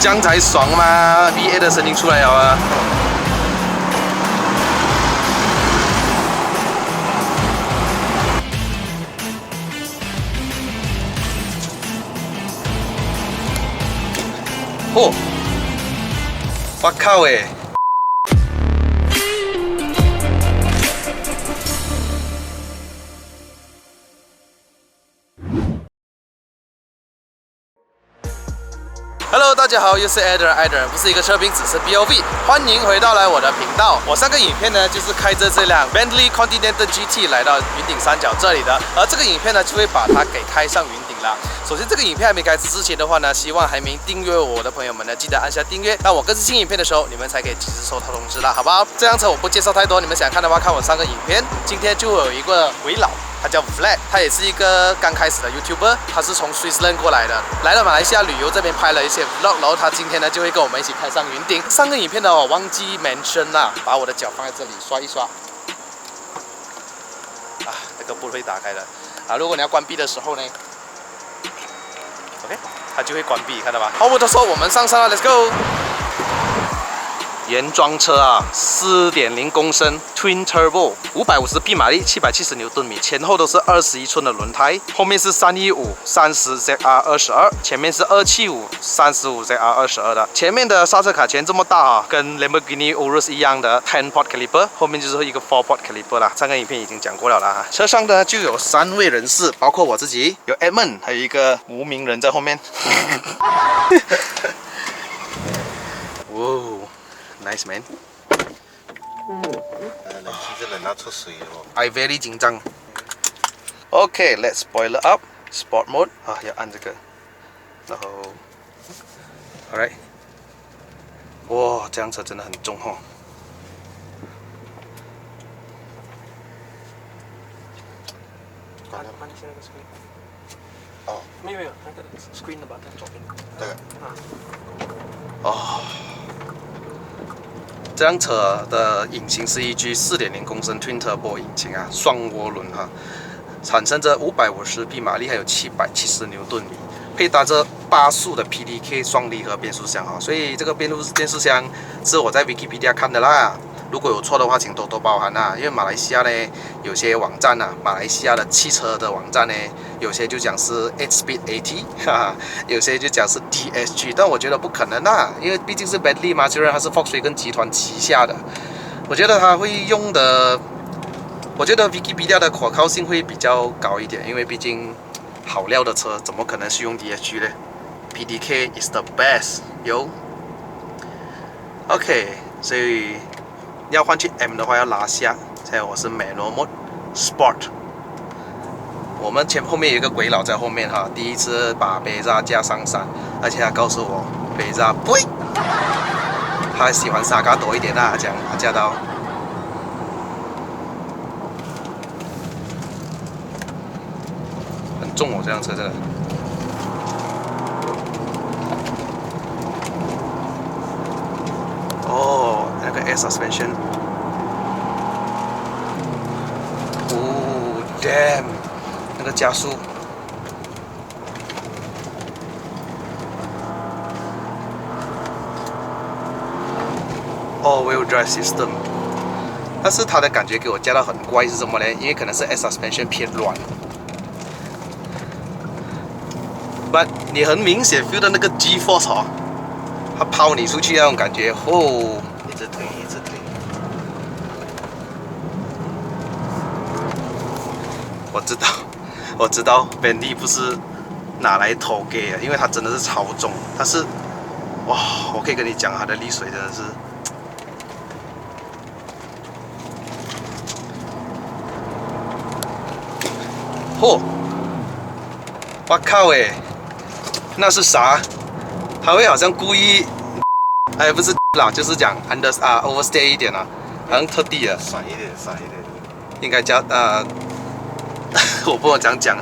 这样才爽嘛 ！VA 的声音出来了啊！哦，我靠诶！ Hello， 大家好，又是 Eder， 不是一个车评，只是 BOV。欢迎回到我的频道。我上个影片呢，就是开着这辆 Bentley Continental GT 来到云顶三角这里的，而这个影片呢，就会把它给开上云顶了。首先，这个影片还没开始之前的话呢，希望还没订阅我的朋友们呢，记得按下订阅，让我更新新影片的时候，你们才可以及时收到通知啦，好不好？这辆车我不介绍太多，你们想看的话，看我上个影片。今天就有一个鬼佬。 他叫 Vlad， 他也是一个刚开始的 YouTuber， 他是从 Switzerland 过来的，来了马来西亚旅游，这边拍了一些 Vlog， 然后他今天呢就会跟我们一起开上云顶。上个影片呢我忘记 mention 啦，把我的脚放在这里刷一刷，啊，那个不会打开的啊，如果你要关闭的时候呢 ，OK， 它就会关闭，看到吧？话不多说，我们上山了 ，Let's go。 原装车啊，4.0公升 Twin Turbo， 550匹马力，770牛顿米，前后都是21寸的轮胎，后面是315 30 ZR22， 前面是275 35 ZR22的。前面的刹车卡钳这么大啊，跟 Lamborghini Urus 一样的 10 port caliper， 后面就是一个4 port caliper 啦。上个影片已经讲过了啦。车上呢就有3位人士，包括我自己，有 Edmund， 还有一个无名人在后面。哇！ Nice man。冷气是冷到出水哦。I very 紧张。Okay, let's boil it up. Sport mode 啊，要按这个，然后 ，Alright。哇，这辆车真的很重哦。按一下那个 screen。哦，没有，那个 screen 的把它左边。这个。哦。 这辆车的引擎是一具4.0公升 Twin Turbo 引擎啊，双涡轮哈，产生着550匹马力，还有770牛顿米，配搭着8速的 PDK 双离合变速箱啊，所以这个变速箱是我在 Wikipedia 看的啦。 如果有错的话，请多多包涵啊！因为马来西亚呢，有些网站啊，马来西亚的汽车的网站呢，有些就讲是 8-speed AT， 哈哈，有些就讲是 DSG， 但我觉得不可能啊，因为毕竟是 Bentley 嘛，虽然它是 Volkswagen 集团旗下的，我觉得它会用的，我觉得 Wikipedia 的可靠性会比较高一点，因为毕竟好料的车怎么可能是用 DSG 呢 ？PDK is the best， 有 ，OK， 所以。 要换去 M 的话要拉下，现在我是 Manual Mode Sport。我们后面有一个鬼佬在后面哈，第一次把贝扎架上山，而且他告诉我贝扎不会，他喜欢萨卡多一点啦，这样驾到。很重哦，这辆车真的。哦，那个 Air Suspension。 哦 ，damn， 那个加速，All-wheel drive system， 但是它的感觉给我加到很怪是什么呢？因为可能是 Air Suspension 偏软 ，but 你很明显 feel 到那个 G-force 哦，它抛你出去那种感觉，哦。 一直推，一直推。我知道 ，Bentley 不是拿来偷给的，因为它真的是超重。但是，哇，我可以跟你讲，它的沥水真的是，嚯！我靠诶，那是啥？他会好像故意，哎，不是啦，就是讲 overstay 一点啊，好像特地的。闪一点，闪一点。应该加我不知道怎样讲，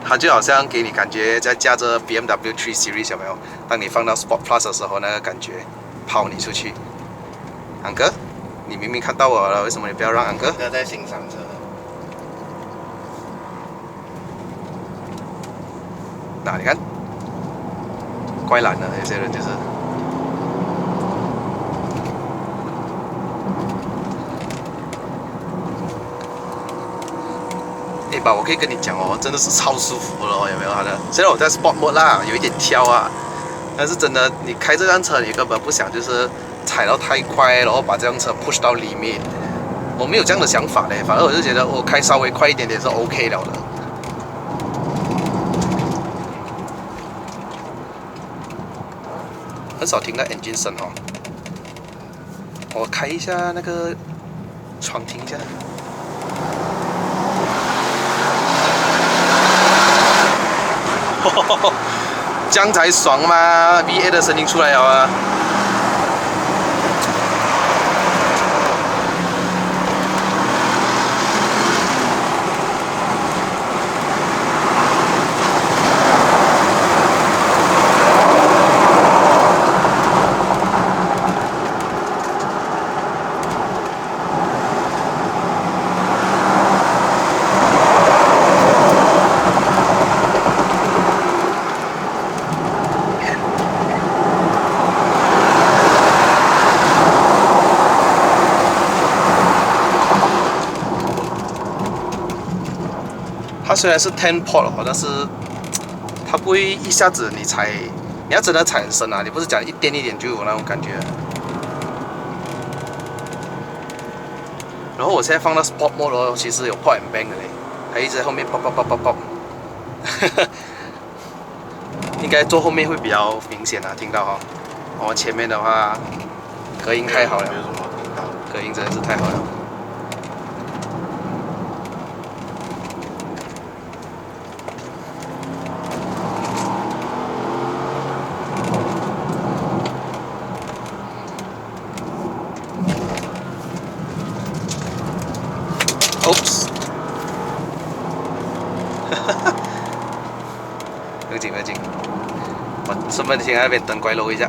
它就好像给你感觉在驾着 BMW 3 Series 有没有？当你放到 Sport Plus 的时候，那个感觉抛你出去。安哥，你明明看到我了，为什么你不要让安哥？那在欣赏车。那你看，怪懒的，有些人就是。吧，我可以跟你讲哦，真的是超舒服了哦，有没有它的？虽然我在 Sport Mode 啦，有一点挑啊，但是真的，你开这辆车，你根本不想就是踩到太快，然后把这辆车 push 到里面。我没有这样的想法嘞，反而我就觉得我开稍微快一点点是 OK 了的。很少听到 engine 声哦。我开一下那个窗，听一下。这样才爽嘛 ！V8 的声音出来了啊！它虽然是 10 port 哦，但是它不会一下子你踩，你要真的踩很深啊，你不是讲一点一点就有那种感觉。然后我现在放到 Sport Mode 哦，其实有 port and bank 的嘞，还一直在后面爆爆爆爆爆。应该坐后面会比较明显啊，听到哈、哦。我前面的话，隔音太好了，没有什么听到。隔音真的是太好了。Oops 不要紧不要紧，我顺便先在那边等拐楼一下。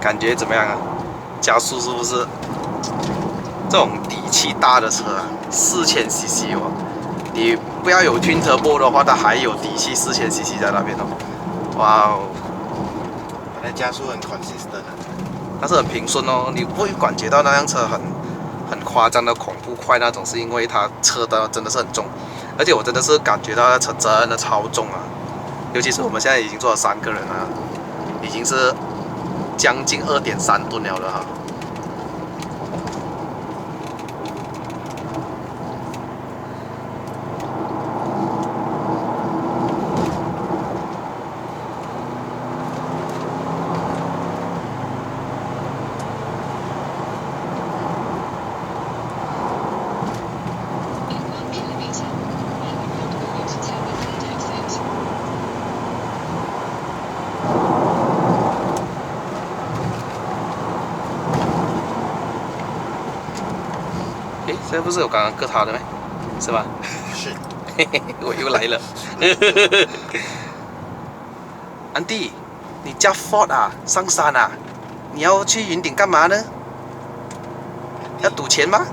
感觉怎么样啊？加速是不是？这种底气大的车啊，4000cc 哦，你不要有 Twin Turbo 的话，它还有底气4000cc 在那边哦。哇哦！它的加速很 consistent 的，但是很平顺哦，你不会感觉到那辆车很夸张的恐怖快那种，是因为它车的真的是很重，而且我真的是感觉到那车真的超重啊，尤其是我们现在已经坐了3个人了，已经是将近2.3吨了哈。诶，现在不是有刚刚割他的吗？是吧？是。嘿嘿，我又来了。安迪，你驾 Ford 啊，上山啊？你要去云顶干嘛呢？要赌钱吗？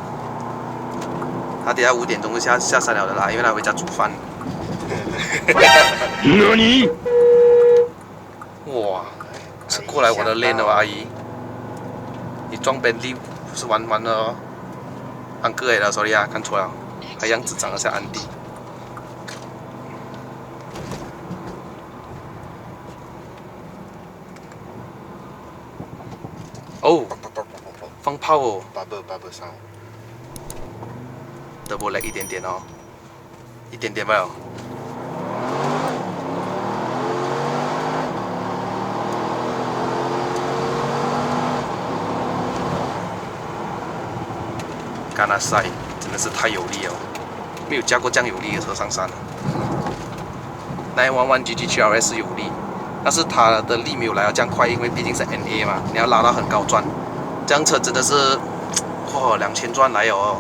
他等下5点钟就下山了的啦，因为他回家煮饭。何？哇，是过来我的 lane 了阿姨。你撞 Bentley 不是玩了哦。安哥来了 ，sorry 啊，看错了，他样子长得像安迪。哦，放炮哦 bubble sound。 ，double lag 一点点哦，一点点吧。干那塞真的是太有力了，没有驾过这样有力的车上山。911 GT3RS 是有力，但是它的力没有来到这样快，因为毕竟是 NA 嘛，你要拉到很高转。这辆车真的是，哇，2000转来哦。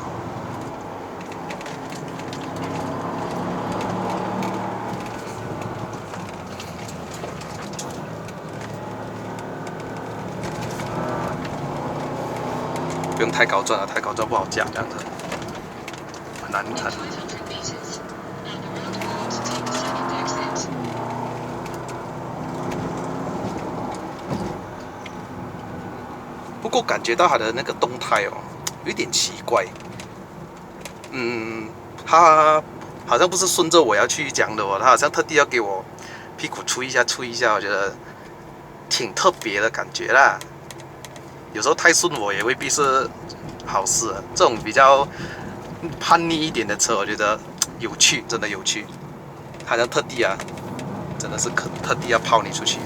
不用太高转了，太高转不好驾，这样子很难看。不过感觉到它的那个动态哦，有点奇怪。它好像不是顺着我要去讲的哦，它好像特地要给我屁股吹一下，吹一下，我觉得挺特别的感觉啦。有时候太顺我也未必是好事。这种比较叛逆一点的车，我觉得有趣，真的有趣。好像特地啊，真的是特地要抛你出去。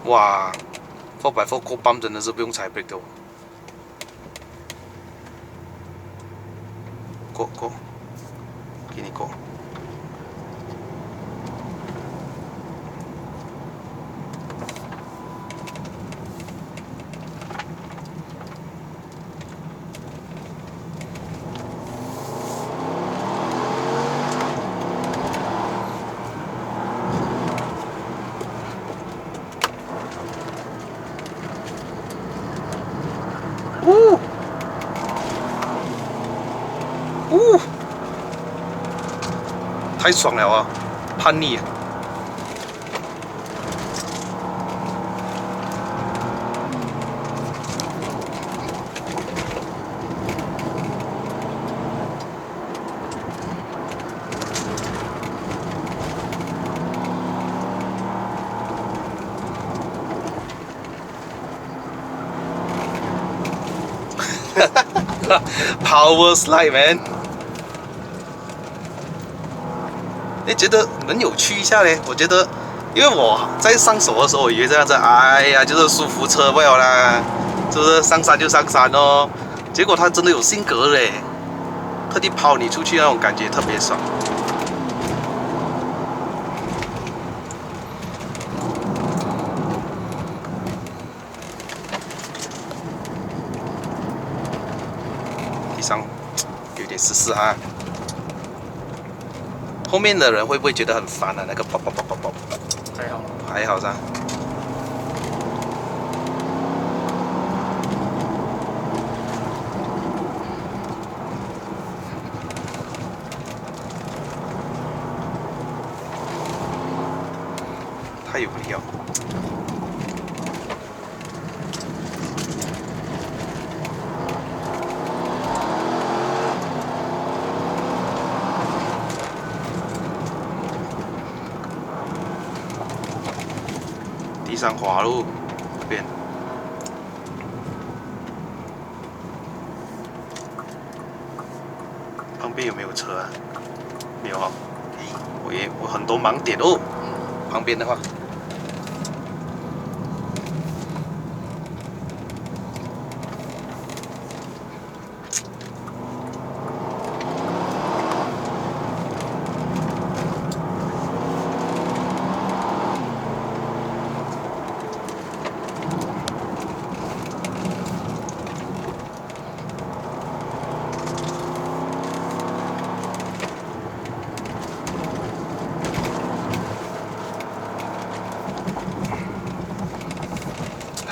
哇 ，4x4 过磅真的是不用踩 brake 的哦。过，给你过。呜呜，太爽了啊！叛逆。Power slide man，你觉得能有趣一下嘞？我觉得，因为我在上手的时候，我以为这样子，哎呀，就是舒服车不了啦，是不是？上山就上山哦。结果它真的有性格嘞，特地抛你出去那种感觉特别爽。地上有点湿湿啊。后面的人会不会觉得很烦啊？那个啵啵啵啵啵，还好。还好是吧？太有力了。地上滑路，这边。旁边有没有车啊？没有哦。我很多盲点哦。旁边的话。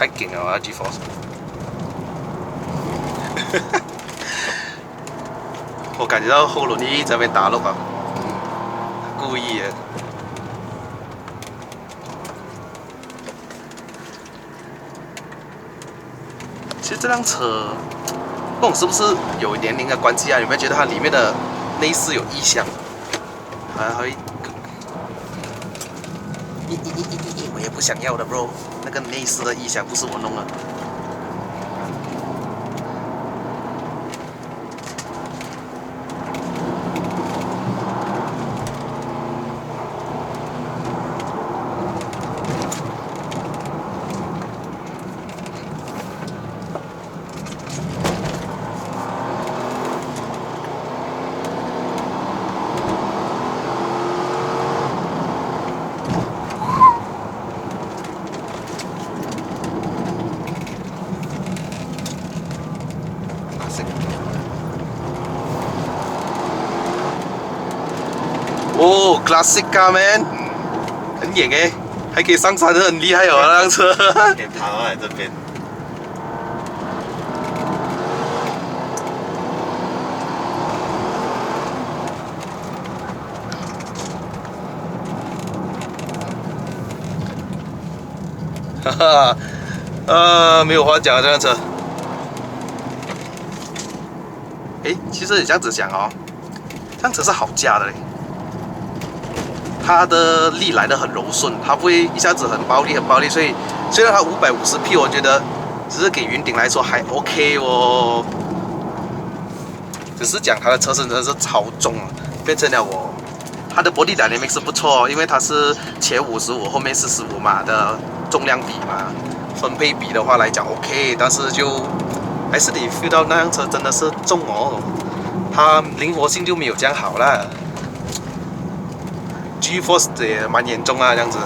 太劲了啊 ！GeForce， 我感觉到后轮一直在被打落啊，故意的。其实这辆车，不懂是不是有年龄的关系啊？有没有觉得它里面的内饰有异响？还会，我也不想要的 bro， 那个内饰的异响不是我弄的。哦，Classic car man，很远诶，还可以上山的，很厉害哦，那辆车。可以爬到来这边。哈哈，没有话讲啊，这辆车。诶，其实你这样子讲哦，这辆车是好驾的嘞。它的力来的很柔顺，它不会一下子很暴力，所以虽然它550匹，我觉得只是给云顶来说还 OK 哦。只是讲它的车身真的是超重啊，变成了我。它的 body dynamics 是不错，因为它是前55，后面45码的重量比嘛，分配比的话来讲 OK， 但是就还是得 feel 到那辆车真的是重哦，它灵活性就没有这样好啦。G-force 也蛮严重啊，这样子。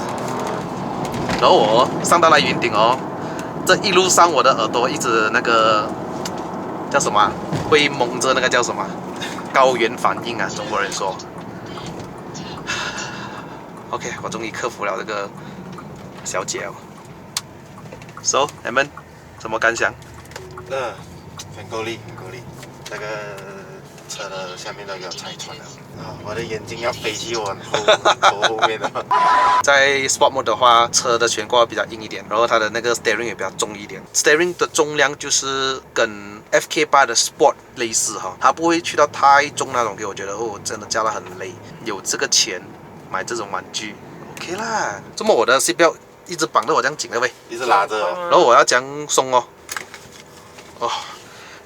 然后我上到来云顶哦，这一路上我的耳朵一直那个叫什么啊，会蒙着那个叫什么高原反应啊，中国人说。OK， 我终于克服了这个小姐哦。So， 你们什么感想？很够力，很够力。那个车的下面都给我拆穿了啊！我的眼睛要飞去我头后面了。在 Sport Mode 的话，车的悬挂比较硬一点，然后它的那个 steering 也比较重一点。steering 的重量就是跟 FK8 的 Sport 类似哈，它不会去到太重那种，给我觉得哦，真的驾得很累。有这个钱买这种玩具 ，OK 啦。这么我的 seat belt 一直绑得我这样紧了喂，一直拉着哦。然后我要这样松哦，哦，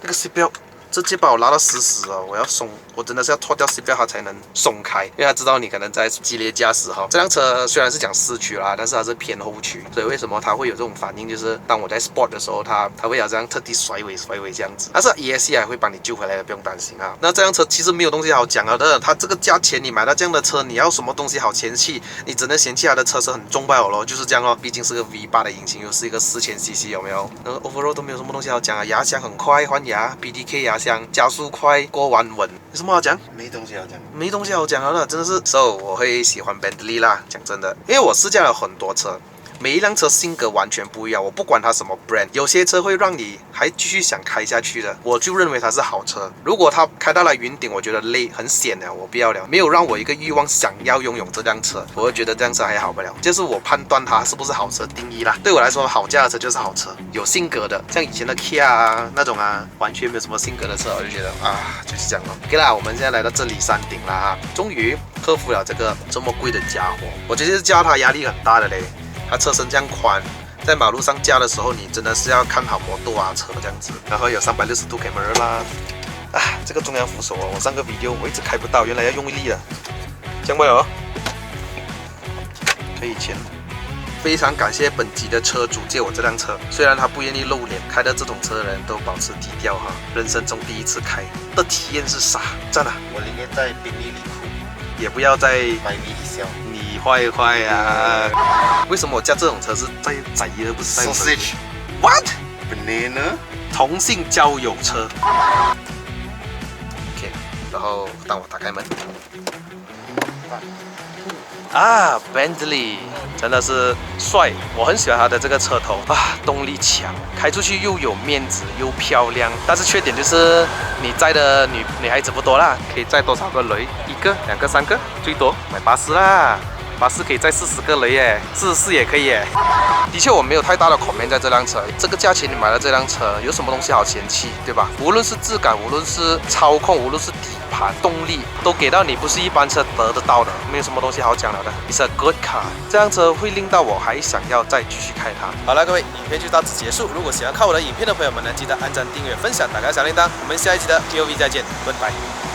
那个 seat belt 直接把我拉到死死哦，我要松，我真的是要脱掉 seat belt 它才能松开，因为它知道你可能在激烈驾驶哈。这辆车虽然是讲四驱啦，但是它是偏后驱，所以为什么它会有这种反应？就是当我在 sport 的时候，它会有这样特地甩尾这样子。但是 ESC 还会帮你救回来的，不用担心啊。那这辆车其实没有东西好讲了的，它这个价钱你买到这样的车，你要什么东西好嫌弃？你只能嫌弃它的车身很重罢了咯，就是这样咯。毕竟是个 V8 的引擎，又是一个4000cc， 有没有？那个 overall 都没有什么东西好讲啊。牙箱很快换牙 ，BDK 牙箱加速快，过弯稳，有什么好讲？没东西好讲，没东西好讲了，真的是。So 我会喜欢 Bentley 啦，讲真的，因为我试驾了很多车。每一辆车性格完全不一样，我不管它什么 brand， 有些车会让你还继续想开下去的，我就认为它是好车。如果它开到了云顶，我觉得累很险的，我不要了，没有让我一个欲望想要拥有这辆车，我会觉得这辆车还好不了。就是我判断它是不是好车定义啦。对我来说，好驾的车就是好车，有性格的，像以前的 Kia 啊那种啊，完全没有什么性格的车，我就觉得啊就是这样咯。OK 啦，我们现在来到这里山顶了哈，终于克服了这个这么贵的家伙。我觉得驾它压力很大的嘞。它车身这样宽，在马路上驾的时候，你真的是要看好摩托啊车这样子。然后有360度 camera 啦，啊，这个中央扶手哦，我上个 video 我一直开不到，原来要用力了。这样没有？可以前。非常感谢本集的车主借我这辆车，虽然他不愿意露脸，开的这种车的人都保持低调哈。人生中第一次开的体验是啥？赞啊！我宁愿在宾利里哭，也不要再买你一笑。你坏呀！为什么我驾这种车是在窄而不是在 Sausage What？ Banana 同性交友车。OK， 然后当我打开门。啊 ，Bentley 真的是帅，我很喜欢它的这个车头啊，动力强，开出去又有面子又漂亮。但是缺点就是你载的女孩子不多啦，可以载多少个雷？1个、2个、3个，最多买巴士啦。巴士可以载40个雷耶，44也可以耶。的确，我没有太大的 comment 在这辆车。这个价钱你买了这辆车，有什么东西好嫌弃，对吧？无论是质感，无论是操控，无论是底盘、动力，都给到你不是一般车得得到的，没有什么东西好讲了的。It's a good car， 这辆车会令到我还想要再继续开它。好了，各位，影片就到此结束。如果喜欢看我的影片的朋友们呢，记得按赞、订阅、分享，打开小铃铛。我们下一集的 POV 再见，拜拜。